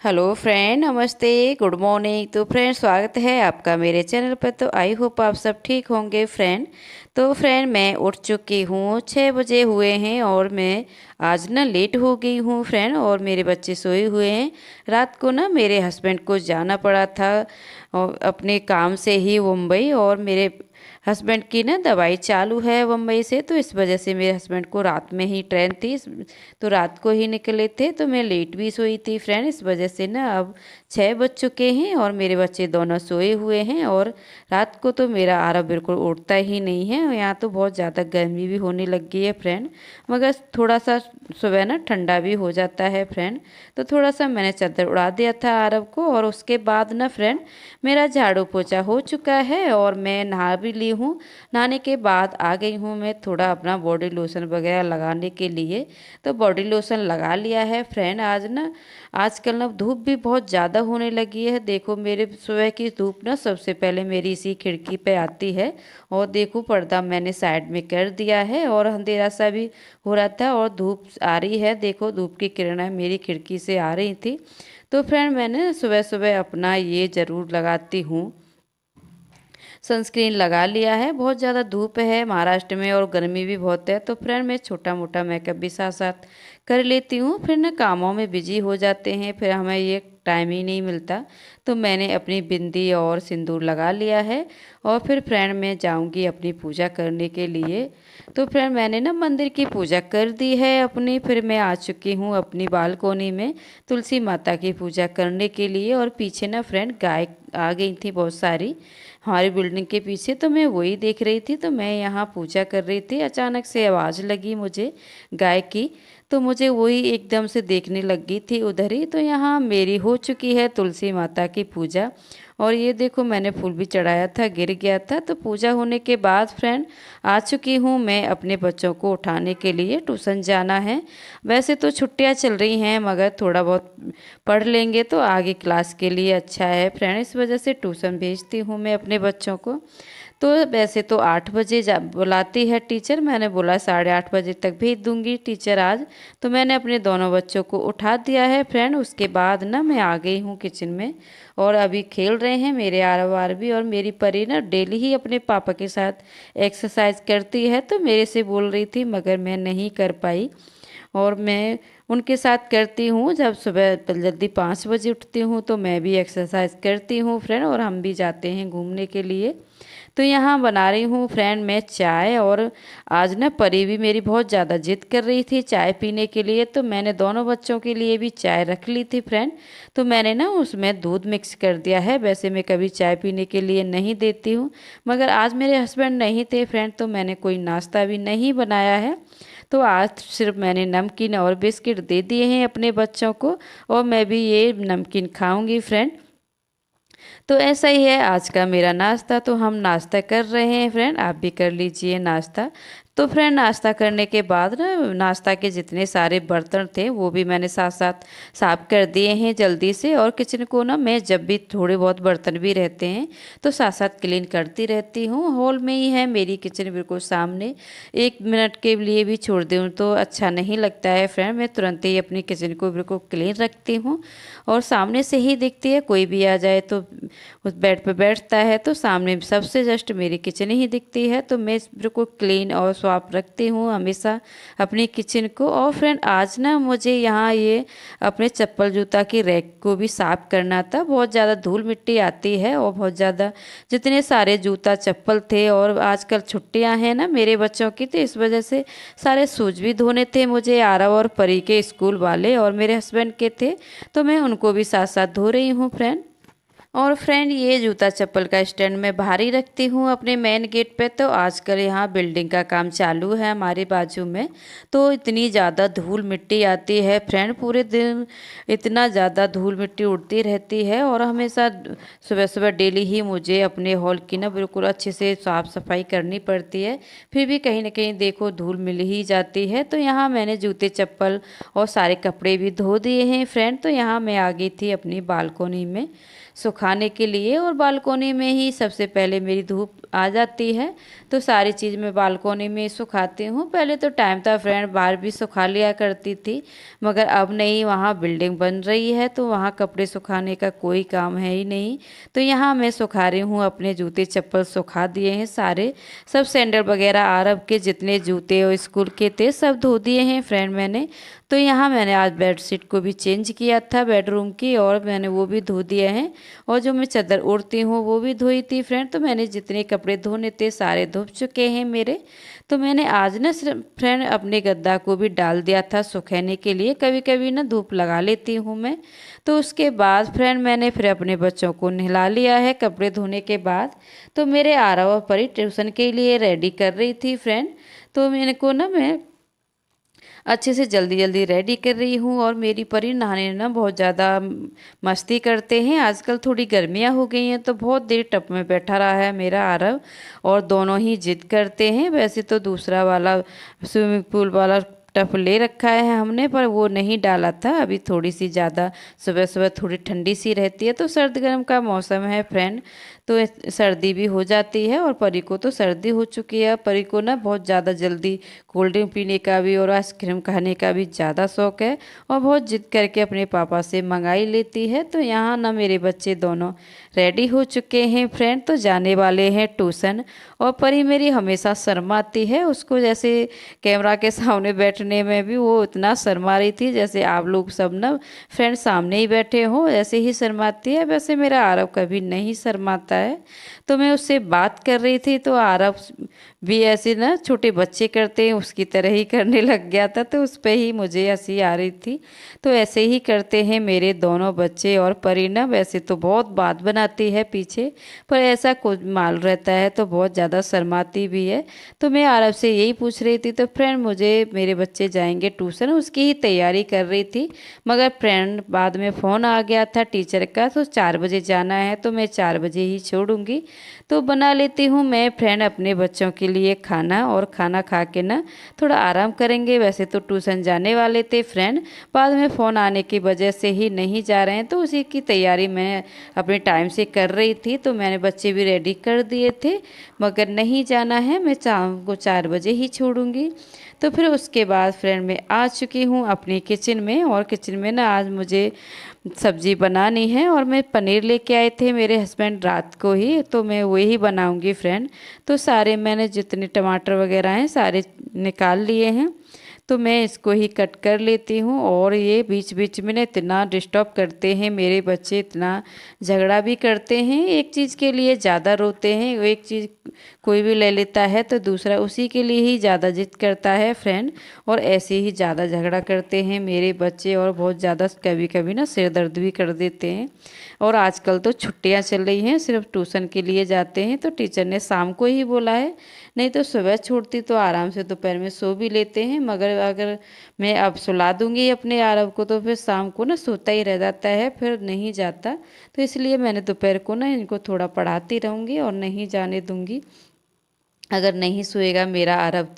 Hello friend, नमस्ते, good morning. तो friend, स्वागत है आपका मेरे चैनल पर। तो आई होप आप सब ठीक होंगे फ्रेंड। तो फ्रेंड, मैं उठ चुकी हूँ, 6 बजे हुए हैं और मैं आज ना लेट हो गई हूँ फ्रेंड। और मेरे बच्चे सोए हुए हैं। रात को ना मेरे हस्बैंड को जाना पड़ा था और अपने काम से ही मुंबई। और मेरे हस्बैंड की ना दवाई चालू है मुंबई से, तो इस वजह से मेरे हस्बैंड को रात में ही ट्रेन थी, तो रात को ही निकले थे। तो मैं लेट भी सोई थी फ्रेंड। इस वजह से ना अब 6 बज चुके हैं और मेरे बच्चे दोनों सोए हुए हैं। और रात को तो मेरा आरव बिल्कुल उठता ही नहीं है। और यहाँ तो बहुत ज़्यादा गर्मी भी होने लग गई है फ्रेंड, मगर थोड़ा सा सुबह ना ठंडा भी हो जाता है फ्रेंड। तो थोड़ा सा मैंने चादर उड़ा दिया था आरव को। और उसके बाद ना फ्रेंड, मेरा झाड़ू पोछा हो चुका है और मैं नहा भी ली हूँ। नहाने के बाद आ गई हूँ मैं थोड़ा अपना बॉडी लोशन वगैरह लगाने के लिए। तो बॉडी लोशन लगा लिया है फ्रेंड। आज ना आजकल ना धूप भी बहुत ज़्यादा होने लगी है। देखो, मेरे सुबह की धूप ना सबसे पहले मेरी इसी खिड़की पे आती है। और देखो, पर्दा मैंने साइड में कर दिया है और अंधेरा सा भी हो रहा था और धूप आ रही है। देखो, धूप की किरणें मेरी खिड़की से आ रही थी। तो फ्रेंड, मैंने सुबह सुबह अपना ये ज़रूर लगाती हूँ, सनस्क्रीन लगा लिया है। बहुत ज़्यादा धूप है महाराष्ट्र में और गर्मी भी बहुत है। तो फ्रेंड, मैं छोटा मोटा मेकअप भी साथ साथ कर लेती हूँ। फिर ना कामों में बिजी हो जाते हैं, फिर हमें ये टाइम ही नहीं मिलता। तो मैंने अपनी बिंदी और सिंदूर लगा लिया है। और फिर फ्रेंड, मैं जाऊंगी अपनी पूजा करने के लिए। तो फ्रेंड, मैंने ना मंदिर की पूजा कर दी है अपनी। फिर मैं आ चुकी हूँ अपनी बालकोनी में तुलसी माता की पूजा करने के लिए। और पीछे ना फ्रेंड, गाय आ गई थी बहुत सारी हमारी बिल्डिंग के पीछे। तो मैं वही देख रही थी। तो मैं यहाँ पूजा कर रही थी, अचानक से आवाज़ लगी मुझे गाय की। तो मुझे वही एकदम से देखने लग गई थी उधर ही। तो यहाँ मेरी हो चुकी है तुलसी माता की पूजा। और ये देखो, मैंने फूल भी चढ़ाया था, गिर गया था। तो पूजा होने के बाद फ्रेंड, आ चुकी हूँ मैं अपने बच्चों को उठाने के लिए। ट्यूशन जाना है। वैसे तो छुट्टियाँ चल रही हैं, मगर थोड़ा बहुत पढ़ लेंगे तो आगे क्लास के लिए अच्छा है फ्रेंड। इस वजह से ट्यूशन भेजती हूँ मैं अपने बच्चों को। तो वैसे तो 8 बजे बुलाती है टीचर। मैंने बोला 8:30 बजे तक भेज दूंगी टीचर आज। तो मैंने अपने दोनों बच्चों को उठा दिया है फ्रेंड। उसके बाद ना मैं आ गई हूँ किचन में। और अभी खेल रहे हैं मेरे आरव आरवी। और मेरी परी ना डेली ही अपने पापा के साथ एक्सरसाइज करती है। तो मेरे से बोल रही थी, मगर मैं नहीं कर पाई। और मैं उनके साथ करती हूँ। जब सुबह जल्दी 5 बजे उठती हूँ तो मैं भी एक्सरसाइज करती हूँ फ्रेंड। और हम भी जाते हैं घूमने के लिए। तो यहाँ बना रही हूँ फ्रेंड मैं चाय। और आज ना परी भी मेरी बहुत ज़्यादा जिद कर रही थी चाय पीने के लिए। तो मैंने दोनों बच्चों के लिए भी चाय रख ली थी फ्रेंड। तो मैंने ना उसमें दूध मिक्स कर दिया है। वैसे मैं कभी चाय पीने के लिए नहीं देती हूँ, मगर आज मेरे हस्बैंड नहीं थे फ्रेंड, तो मैंने कोई नाश्ता भी नहीं बनाया है। तो आज सिर्फ मैंने नमकीन और बिस्किट दे दिए हैं अपने बच्चों को। और मैं भी ये नमकीन खाऊंगी फ्रेंड। तो ऐसा ही है आज का मेरा नाश्ता। तो हम नाश्ता कर रहे हैं फ्रेंड, आप भी कर लीजिए नाश्ता। तो फ्रेंड, नाश्ता करने के बाद ना नाश्ता के जितने सारे बर्तन थे वो भी मैंने साथ साथ साफ कर दिए हैं जल्दी से। और किचन को ना मैं जब भी थोड़े बहुत बर्तन भी रहते हैं तो साथ साथ क्लीन करती रहती हूँ। हॉल में ही है मेरी किचन, बिल्कुल सामने। 1 मिनट के लिए भी छोड़ दूँ तो अच्छा नहीं लगता है फ्रेंड। मैं तुरंत ही अपनी किचन को बिल्कुल क्लीन रखती हूँ। और सामने से ही दिखती है, कोई भी आ जाए तो उस बेड पे बैठता है तो सामने सबसे जस्ट मेरी किचन ही दिखती है। तो मैं बिल्कुल क्लीन और साफ रखती हूँ हमेशा अपनी किचन को। और फ्रेंड, आज ना मुझे यहाँ ये अपने चप्पल जूता की रैक को भी साफ करना था। बहुत ज़्यादा धूल मिट्टी आती है और बहुत ज़्यादा जितने सारे जूता चप्पल थे। और आजकल छुट्टियाँ हैं ना मेरे बच्चों की, तो इस वजह से सारे शूज भी धोने थे मुझे, आरव और परी के स्कूल वाले और मेरे हस्बैंड के थे। तो मैं उनको भी साथ साथ धो रही हूँ फ्रेंड। और फ्रेंड, ये जूता चप्पल का स्टैंड मैं बाहर ही रखती हूँ अपने मेन गेट पे। तो आजकल यहाँ बिल्डिंग का काम चालू है हमारे बाजू में। तो इतनी ज़्यादा धूल मिट्टी आती है फ्रेंड, पूरे दिन इतना ज़्यादा धूल मिट्टी उड़ती रहती है। और हमेशा सुबह सुबह डेली ही मुझे अपने हॉल की ना बिल्कुल अच्छे से साफ़ सफाई करनी पड़ती है। फिर भी कहीं ना कहीं देखो धूल मिल ही जाती है। तो यहाँ मैंने जूते चप्पल और सारे कपड़े भी धो दिए हैं फ्रेंड। तो यहाँ मैं आ गई थी अपनी बालकोनी में सुखाने के लिए, और बालकोनी में ही सबसे पहले मेरी धूप आ जाती है। तो सारी चीज़ मैं बालकोनी में सुखाती हूँ। पहले तो टाइम था फ्रेंड, बाहर भी सुखा लिया करती थी, मगर अब नहीं, वहाँ बिल्डिंग बन रही है तो वहाँ कपड़े सुखाने का कोई काम है ही नहीं। तो यहाँ मैं सुखा रही हूँ, अपने जूते चप्पल सुखा दिए हैं सारे, सब सैंडल वगैरह अरब के जितने जूते और स्कूल के थे सब धो दिए हैं फ्रेंड मैंने। तो यहाँ मैंने आज बेडशीट को भी चेंज किया था बेडरूम की, और मैंने वो भी धो दिए हैं। और जो मैं चादर ओढ़ती हूँ वो भी धोई थी फ्रेंड। तो मैंने जितने कपड़े धोने थे सारे धुप चुके हैं मेरे। तो मैंने आज ना सिर्फ फ्रेंड अपने गद्दा को भी डाल दिया था सुखाने के लिए, कभी कभी ना धूप लगा लेती हूँ मैं। तो उसके बाद फ्रेंड मैंने फिर अपने बच्चों को नहला लिया है कपड़े धोने के बाद। तो मेरे आरव और परी ट्यूशन के लिए रेडी कर रही थी फ्रेंड। तो मेरे को ना मैं अच्छे से जल्दी जल्दी रेडी कर रही हूँ। और मेरी परी नहाने ना बहुत ज़्यादा मस्ती करते हैं। आजकल थोड़ी गर्मियाँ हो गई हैं तो बहुत देर टब में बैठा रहा है मेरा आरव, और दोनों ही जिद करते हैं। वैसे तो दूसरा वाला स्विमिंग पूल वाला टब ले रखा है हमने, पर वो नहीं डाला था। अभी थोड़ी सी ज़्यादा सुबह सुबह थोड़ी ठंडी सी रहती है, तो सर्द गर्म का मौसम है फ्रेंड, तो सर्दी भी हो जाती है। और परी को तो सर्दी हो चुकी है। परी को ना बहुत ज़्यादा जल्दी कोल्ड ड्रिंक पीने का भी और आइसक्रीम खाने का भी ज़्यादा शौक है, और बहुत जिद करके अपने पापा से मंगाई लेती है। तो यहाँ ना मेरे बच्चे दोनों रेडी हो चुके हैं फ्रेंड, तो जाने वाले हैं ट्यूशन। और परी मेरी हमेशा शर्माती है, उसको जैसे कैमरा के सामने बैठने में भी वो इतना शर्मा रही थी जैसे आप लोग सब ना फ्रेंड सामने ही बैठे हो, ऐसे ही शर्माती है। वैसे मेरा आरव कभी नहीं शर्माता है। तो मैं उससे बात कर रही थी तो आरव भी ऐसे ना छोटे बच्चे करते हैं उसकी तरह ही करने लग गया था, तो उस पर ही मुझे हंसी आ रही थी। तो ऐसे ही करते हैं मेरे दोनों बच्चे। और परी ना वैसे तो बहुत बात बनाती है पीछे, पर ऐसा कुछ माल रहता है तो बहुत ज़्यादा शर्माती भी है। तो मैं आरव से यही पूछ रही थी। तो फ्रेंड मुझे मेरे बच्चे जाएंगे ट्यूशन, उसकी ही तैयारी कर रही थी, मगर फ्रेंड बाद में फ़ोन आ गया था टीचर का, तो 4 बजे जाना है, तो मैं 4 बजे ही छोड़ूंगी। तो बना लेती हूँ मैं फ्रेंड अपने बच्चों के लिए खाना, और खाना खा के ना थोड़ा आराम करेंगे। वैसे तो ट्यूशन जाने वाले थे फ्रेंड, बाद में फ़ोन आने की वजह से ही नहीं जा रहे हैं, तो उसी की तैयारी मैं अपने टाइम से कर रही थी। तो मैंने बच्चे भी रेडी कर दिए थे, मगर नहीं जाना है, मैं शाम को 4 बजे ही छोड़ूंगी। तो फिर उसके बाद फ्रेंड मैं आ चुकी हूँ अपनी किचन में, और किचन में ना आज मुझे सब्जी बनानी है। और मैं पनीर लेके आए थे मेरे हस्बैंड रात को ही, तो मैं वही बनाऊंगी फ्रेंड। तो सारे मैंने जितने टमाटर वगैरह हैं सारे निकाल लिए हैं, तो मैं इसको ही कट कर लेती हूँ। और ये बीच बीच में ना इतना डिस्टर्ब करते हैं मेरे बच्चे, इतना झगड़ा भी करते हैं, एक चीज़ के लिए ज़्यादा रोते हैं। एक चीज़ कोई भी ले लेता है तो दूसरा उसी के लिए ही ज़्यादा जिद करता है फ्रेंड, और ऐसे ही ज़्यादा झगड़ा करते हैं मेरे बच्चे। और बहुत ज़्यादा कभी कभी ना सिर दर्द भी कर देते हैं। और आजकल तो छुट्टियां चल रही हैं, सिर्फ ट्यूशन के लिए जाते हैं, तो टीचर ने शाम को ही बोला है, नहीं तो सुबह छोड़ती तो आराम से दोपहर में सो भी लेते हैं। मगर अगर मैं अब सुला दूंगी अपने आरव को तो फिर शाम को ना सोता ही रह जाता है, फिर नहीं जाता। तो इसलिए मैंने दोपहर को ना इनको थोड़ा पढ़ाती रहूँगी और नहीं जाने दूंगी अगर नहीं सोएगा मेरा आरव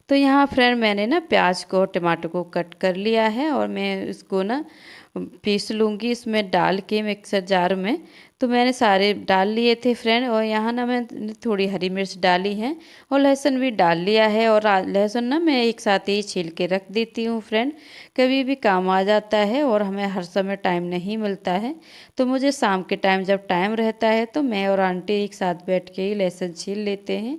तो यहाँ फ्रेंड मैंने ना प्याज को टमाटर को कट कर लिया है, और मैं इसको ना पीस लूँगी इसमें डाल के मिक्सर जार में। तो मैंने सारे डाल लिए थे फ्रेंड, और यहाँ ना मैंने थोड़ी हरी मिर्च डाली है और लहसुन भी डाल लिया है। और लहसुन ना मैं एक साथ ही छील के रख देती हूँ फ्रेंड, कभी भी काम आ जाता है और हमें हर समय टाइम नहीं मिलता है। तो मुझे शाम के टाइम जब टाइम रहता है तो मैं और आंटी एक साथ बैठ के ही लहसुन छील लेते हैं।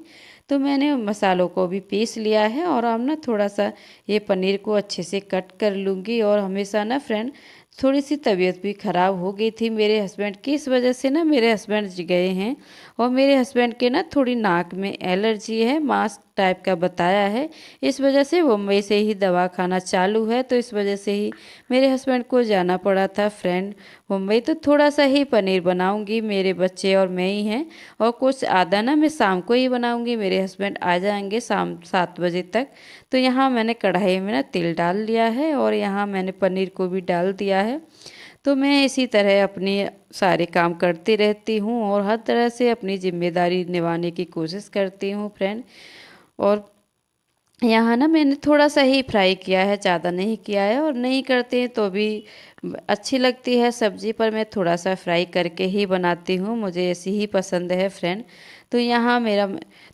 तो मैंने मसालों को भी पीस लिया है, और अब ना थोड़ा सा ये पनीर को अच्छे से कट कर लूँगी। और हमेशा ना फ्रेंड थोड़ी सी तबीयत भी ख़राब हो गई थी मेरे हस्बैंड की, इस वजह से ना मेरे हस्बैंड गए हैं। और मेरे हस्बैंड के ना थोड़ी नाक में एलर्जी है, मास्क टाइप का बताया है, इस वजह से मुंबई से ही दवा खाना चालू है। तो इस वजह से ही मेरे हस्बैंड को जाना पड़ा था फ्रेंड मुंबई। तो थोड़ा सा ही पनीर बनाऊंगी, मेरे बच्चे और मैं ही हैं, और कुछ आधा ना मैं शाम को ही बनाऊंगी, मेरे हस्बैंड आ जाएंगे शाम 7 बजे तक। तो यहाँ मैंने कढ़ाई में ना तेल डाल लिया है, और यहाँ मैंने पनीर को भी डाल दिया है। तो मैं इसी तरह अपनी सारे काम करती रहती हूँ, और हर तरह से अपनी जिम्मेदारी निभाने की कोशिश करती हूँ फ्रेंड। और यहाँ ना मैंने थोड़ा सा ही फ्राई किया है, ज़्यादा नहीं किया है, और नहीं करते हैं तो भी अच्छी लगती है सब्जी, पर मैं थोड़ा सा फ्राई करके ही बनाती हूँ, मुझे ऐसी ही पसंद है फ्रेंड। तो यहाँ मेरा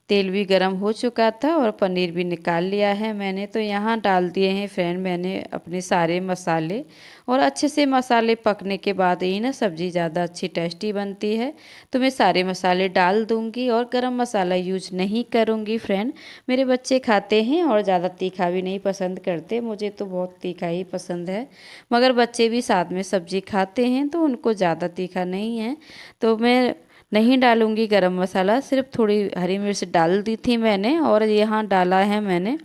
तेल भी गरम हो चुका था और पनीर भी निकाल लिया है मैंने। तो यहाँ डाल दिए हैं फ्रेंड मैंने अपने सारे मसाले, और अच्छे से मसाले पकने के बाद ही ना सब्ज़ी ज़्यादा अच्छी टेस्टी बनती है। तो मैं सारे मसाले डाल दूँगी और गरम मसाला यूज नहीं करूँगी फ्रेंड। मेरे बच्चे खाते हैं और ज़्यादा तीखा भी नहीं पसंद करते, मुझे तो बहुत तीखा ही पसंद है, मगर बच्चे भी साथ में सब्ज़ी खाते हैं तो उनको ज़्यादा तीखा नहीं है। तो मैं नहीं डालूंगी गरम मसाला, सिर्फ थोड़ी हरी मिर्च डाल दी थी मैंने, और यहाँ डाला है मैंने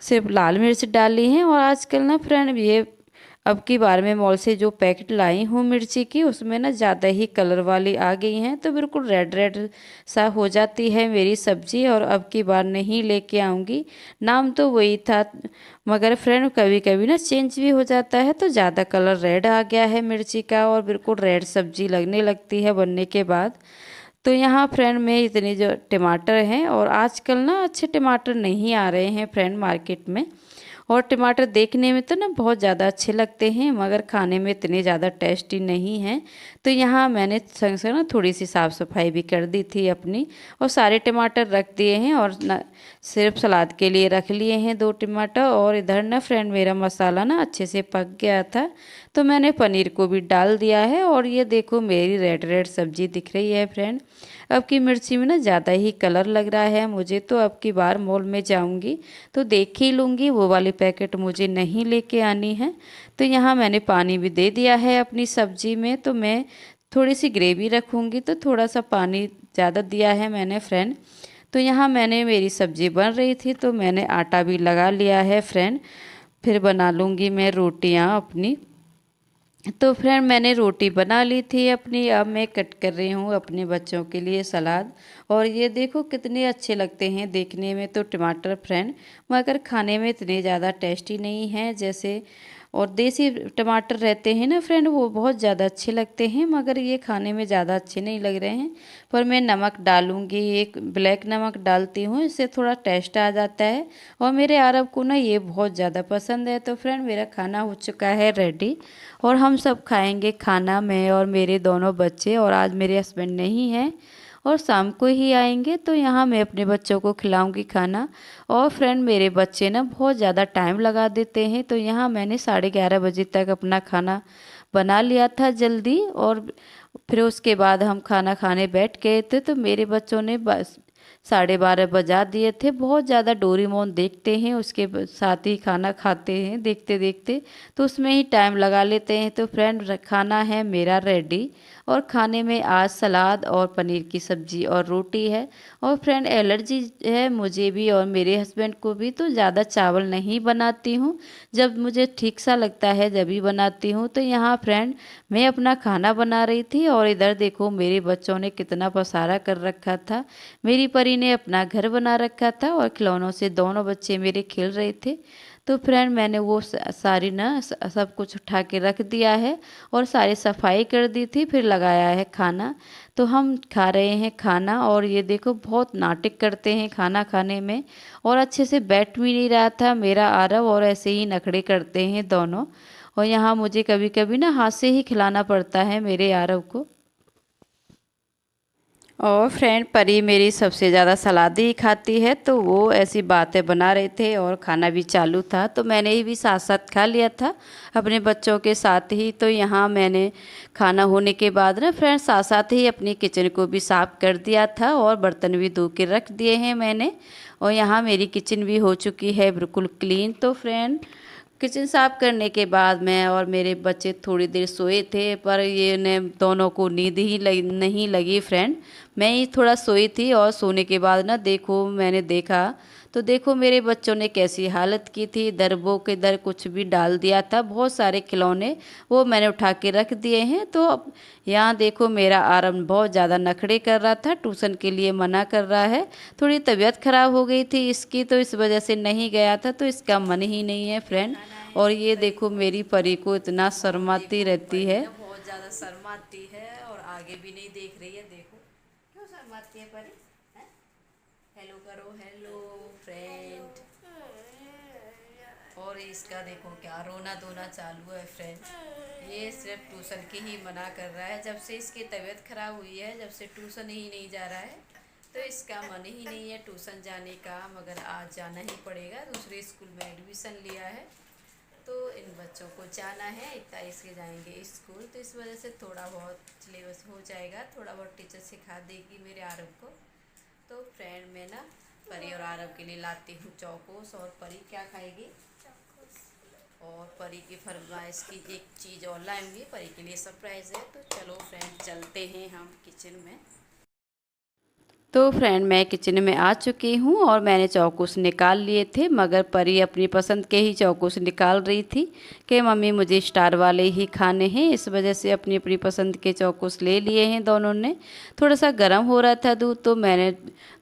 सिर्फ लाल मिर्च डाली है। और आजकल ना फ्रेंड ये अब की बार मैं मॉल से जो पैकेट लाई हूँ मिर्ची की, उसमें ना ज़्यादा ही कलर वाली आ गई हैं, तो बिल्कुल रेड रेड सा हो जाती है मेरी सब्जी, और अब की बार नहीं लेके आऊँगी। नाम तो वही था, मगर फ्रेंड कभी कभी ना चेंज भी हो जाता है, तो ज़्यादा कलर रेड आ गया है मिर्ची का, और बिल्कुल रेड सब्जी लगने लगती है बनने के बाद। तो यहाँ फ्रेंड में इतने जो टमाटर हैं, और आजकल ना अच्छे टमाटर नहीं आ रहे हैं फ्रेंड मार्केट में, और टमाटर देखने में तो ना बहुत ज़्यादा अच्छे लगते हैं, मगर खाने में इतने ज़्यादा टेस्टी नहीं हैं। तो यहाँ मैंने संग संग ना थोड़ी सी साफ़ सफाई भी कर दी थी अपनी, और सारे टमाटर रख दिए हैं, और ना सिर्फ सलाद के लिए रख लिए हैं 2 टमाटर। और इधर ना फ्रेंड मेरा मसाला ना अच्छे से पक गया था, तो मैंने पनीर को भी डाल दिया है, और ये देखो मेरी रेड रेड सब्जी दिख रही है फ्रेंड। अब की मिर्ची में ना ज़्यादा ही कलर लग रहा है मुझे, तो अब की बार मॉल में जाऊंगी तो देख ही लूँगी, वो वाली पैकेट मुझे नहीं लेके आनी है। तो यहाँ मैंने पानी भी दे दिया है अपनी सब्जी में, तो मैं थोड़ी सी ग्रेवी रखूँगी तो थोड़ा सा पानी ज़्यादा दिया है मैंने फ्रेंड। तो यहाँ मैंने मेरी सब्जी बन रही थी तो मैंने आटा भी लगा लिया है फ्रेंड, फिर बना लूँगी मैं रोटियाँ अपनी। तो फ्रेंड मैंने रोटी बना ली थी अपनी, अब मैं कट कर रही हूँ अपने बच्चों के लिए सलाद। और ये देखो कितने अच्छे लगते हैं देखने में तो टमाटर फ्रेंड, मगर खाने में इतने ज़्यादा टेस्टी नहीं हैं जैसे और देसी टमाटर रहते हैं ना फ्रेंड, वो बहुत ज़्यादा अच्छे लगते हैं, मगर ये खाने में ज़्यादा अच्छे नहीं लग रहे हैं। पर मैं नमक डालूंगी, एक ब्लैक नमक डालती हूँ, इससे थोड़ा टेस्ट आ जाता है, और मेरे अरब को ना ये बहुत ज़्यादा पसंद है। तो फ्रेंड मेरा खाना हो चुका है रेडी, और हम सब खाएंगे खाना, मैं और मेरे दोनों बच्चे, और आज मेरे हस्बैंड नहीं हैं और शाम को ही आएंगे, तो यहाँ मैं अपने बच्चों को खिलाऊंगी खाना। और फ्रेंड मेरे बच्चे ना बहुत ज़्यादा टाइम लगा देते हैं, तो यहाँ मैंने 11:30 बजे तक अपना खाना बना लिया था जल्दी, और फिर उसके बाद हम खाना खाने बैठ गए थे, तो मेरे बच्चों ने बस 12:30 बजा दिए थे। बहुत ज़्यादा डोरेमोन देखते हैं, उसके साथ ही खाना खाते हैं देखते देखते, तो उसमें ही टाइम लगा लेते हैं। तो फ्रेंड खाना है मेरा रेडी, और खाने में आज सलाद और पनीर की सब्जी और रोटी है। और फ्रेंड एलर्जी है मुझे भी और मेरे हस्बैंड को भी, तो ज़्यादा चावल नहीं बनाती हूँ, जब मुझे ठीक सा लगता है जब ही बनाती हूँ। तो यहाँ फ्रेंड मैं अपना खाना बना रही थी, और इधर देखो मेरे बच्चों ने कितना पसारा कर रखा था। मेरी परी ने अपना घर बना रखा था, और खिलौनों से दोनों बच्चे मेरे खेल रहे थे। तो फ्रेंड मैंने वो सारी ना सब कुछ उठा के रख दिया है, और सारी सफाई कर दी थी, फिर लगाया है खाना। तो हम खा रहे हैं खाना, और ये देखो बहुत नाटक करते हैं खाना खाने में, और अच्छे से बैठ भी नहीं रहा था मेरा आरव, और ऐसे ही नखड़े करते हैं दोनों। और यहाँ मुझे कभी कभी ना हाथ से ही खिलाना पड़ता है मेरे आरव को। और फ्रेंड परी मेरी सबसे ज़्यादा सलाद ही खाती है, तो वो ऐसी बातें बना रहे थे और खाना भी चालू था, तो मैंने ही भी साथ साथ खा लिया था अपने बच्चों के साथ ही। तो यहाँ मैंने खाना होने के बाद ना फ्रेंड साथ साथ ही अपनी किचन को भी साफ़ कर दिया था, और बर्तन भी धो के रख दिए हैं मैंने। और यहाँ मेरी किचन भी हो चुकी है बिल्कुल क्लीन। तो फ्रेंड किचन साफ करने के बाद मैं और मेरे बच्चे थोड़ी देर सोए थे, पर ये ने दोनों को नींद ही नहीं लगी फ्रेंड। मैं ही थोड़ा सोई थी, और सोने के बाद ना देखो मैंने देखा तो देखो मेरे बच्चों ने कैसी हालत की थी, इधर वो के इधर कुछ भी डाल दिया था, बहुत सारे खिलौने वो मैंने उठा के रख दिए हैं। तो अब यहाँ देखो मेरा आरम बहुत ज़्यादा नखड़े कर रहा था, ट्यूशन के लिए मना कर रहा है। थोड़ी तबीयत खराब हो गई थी इसकी, तो इस वजह से नहीं गया था, तो इसका मन ही नहीं है फ्रेंड। और ये देखो मेरी परी को इतना शर्माती रहती है। बहुत ज्यादा शर्माती है और आगे भी नहीं देख रही है, देखो क्यों शर्माती है परी। हैं? हेलो करो, हेलो फ्रेंड। और इसका देखो क्या रोना धोना चालू है फ्रेंड्स। ये सिर्फ ट्यूशन की ही मना कर रहा है। जब से इसकी तबीयत खराब हुई है, जब से ट्यूशन ही नहीं जा रहा है, तो इसका मन ही नहीं है ट्यूशन जाने का। मगर आज जाना ही पड़ेगा, दूसरे स्कूल में एडमिशन लिया है, तो इन बच्चों को जाना है, 21 के जाएंगे स्कूल। तो इस वजह से थोड़ा बहुत सिलेबस हो जाएगा, थोड़ा बहुत टीचर सिखा देगी मेरे आरव को। तो फ्रेंड मैं ना परी और आरव के लिए लाती हूँ चौकोस। और परी क्या खाएगी? और परी की फरमाइश की एक चीज़ और लाएंगे, परी के लिए सरप्राइज़ है। तो चलो फ्रेंड चलते हैं हम किचन में। तो फ्रेंड मैं किचन में आ चुकी हूँ और मैंने चौकुस निकाल लिए थे, मगर परी अपनी पसंद के ही चौकुस निकाल रही थी कि मम्मी मुझे स्टार वाले ही खाने हैं। इस वजह से अपनी अपनी पसंद के चौकुस ले लिए हैं दोनों ने। थोड़ा सा गर्म हो रहा था दूध, तो मैंने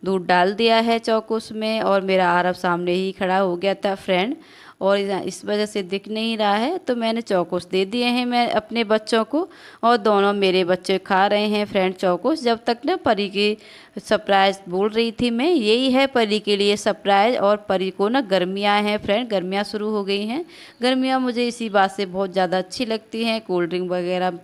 दूध डाल दिया है चौकुस में, और मेरा आरव सामने ही खड़ा हो गया था फ्रेंड, और इस वजह से दिख नहीं रहा है। तो मैंने चौकुस दे दिए हैं मैं अपने बच्चों को, और दोनों मेरे बच्चे खा रहे हैं फ्रेंड चौकुस। जब तक ना परी की सरप्राइज़ बोल रही थी मैं, यही है परी के लिए सरप्राइज़। और परी को ना गर्मियाँ हैं फ्रेंड, गर्मियाँ शुरू हो गई हैं। गर्मियाँ मुझे इसी बात से बहुत ज़्यादा अच्छी लगती हैं, कोल्ड ड्रिंक वगैरह,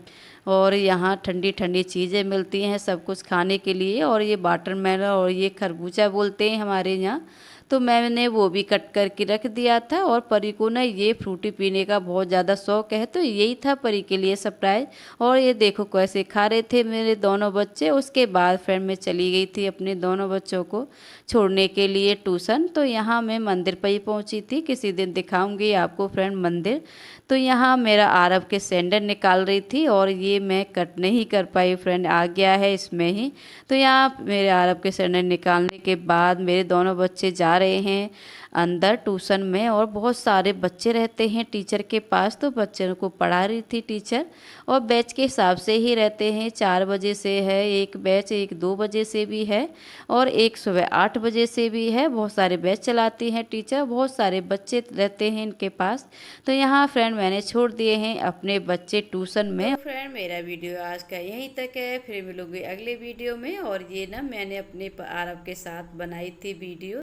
और यहाँ ठंडी ठंडी चीज़ें मिलती हैं सब कुछ खाने के लिए। और ये वाटरमेलन और ये खरबूजा बोलते हैं हमारे यहाँ, तो मैंने वो भी कट करके रख दिया था। और परी को ना ये फ्रूटी पीने का बहुत ज़्यादा शौक है, तो यही था परी के लिए सरप्राइज़। और ये देखो कैसे खा रहे थे मेरे दोनों बच्चे। उसके बाद फिर मैं चली गई थी अपने दोनों बच्चों को छोड़ने के लिए ट्यूशन। तो यहाँ मैं मंदिर पर ही पहुँची थी, किसी दिन दिखाऊंगी आपको फ्रेंड मंदिर। तो यहाँ मेरा आरव के सैंडल निकाल रही थी, और ये मैं कट नहीं कर पाई फ्रेंड, आ गया है इसमें ही। तो यहाँ मेरे आरव के सैंडल निकालने के बाद मेरे दोनों बच्चे जा रहे हैं अंदर ट्यूशन में। और बहुत सारे बच्चे रहते हैं टीचर के पास, तो बच्चों को पढ़ा रही थी टीचर। और बैच के हिसाब से ही रहते हैं, 4 बजे से है एक बैच, एक 2 बजे से भी है, और एक सुबह 8 बजे से भी है। बहुत सारे बैच चलाती हैं टीचर, बहुत सारे बच्चे रहते हैं इनके पास। तो यहाँ फ्रेंड मैंने छोड़ दिए हैं अपने बच्चे ट्यूशन में। तो फ्रेंड मेरा वीडियो आज का यहीं तक है, फिर मिलूंगी अगले वीडियो में। और ये ना मैंने अपने आरव के साथ बनाई थी वीडियो।